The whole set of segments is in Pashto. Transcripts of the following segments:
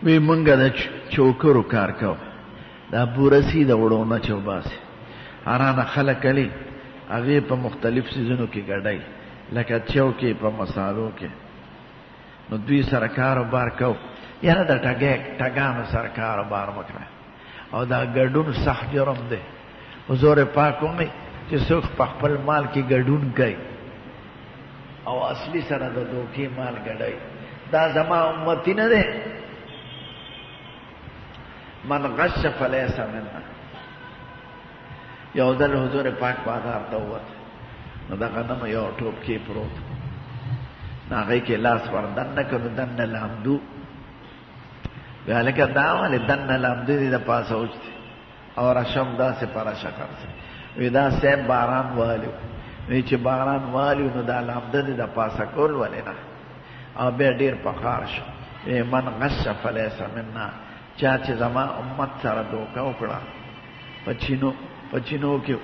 وی منگا دا چوکرو کار کو دا بورسی دا وڑونا چوباسی ارانا خلق علی اغی پا مختلف سیزنو کی گڑای لکه چوکی پا مسالو کی نو دوی سرکارو بار کو یعنی دا ٹگانو سرکارو بار مکره او دا گردون سخ جرم ده حضور پاکو میں چی سوک پا خپل مال کی گردون کئی او اصلی سره دا دوکی مال گڑای دا زما امتی نده من غش فلیس مننا یو دل حضور پاک بازار تاوت نو دا غنم یو ٹوپ کی پروت ناغی کے لاس وردن نکنو دن لامدو بیالکہ داوالی دن لامدو دی دا پاس اوچتی اور اشم دا سے پارا شکر سے وی دا سیب باران والیو وی چی باران والیو نو دا لامدو دی دا پاسا کول والی نا او بے دیر پخار شو وی من غش فلیس مننا چاچ زما امت سارا دوکا اکڑا پچینو کی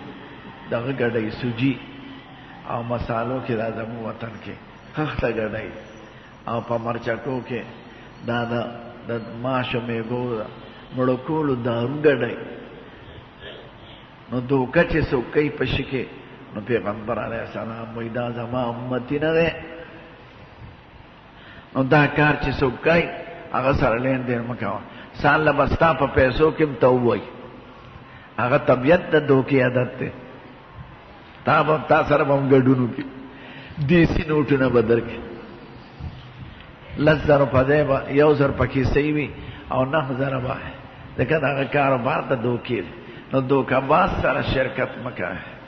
دغ گڑی سوجی او مسالو کی دا زمو وطن کی خخت گڑی او پا مرچکو کی دا ماشو میگو دا مڑکولو دارو گڑی نو دوکا چی سوکی پشکی نو پیغمبر علیہ السلام وی دا زما امتی نده نو دا کار چی سوکی اغا سر لین دیر مکاو سان لبستا پا پیسو کم تاووی اغا طبیعت دا دوکی عادت تے تا سر بم گڑونو کی دیسی نوٹو بدر کی 10,000 پا دے با 1,000 پکی سیوی او 9,000 با ہے لیکن اغا کاروبار دا دوکی نو دوکا باز سر شرکت مکا ہے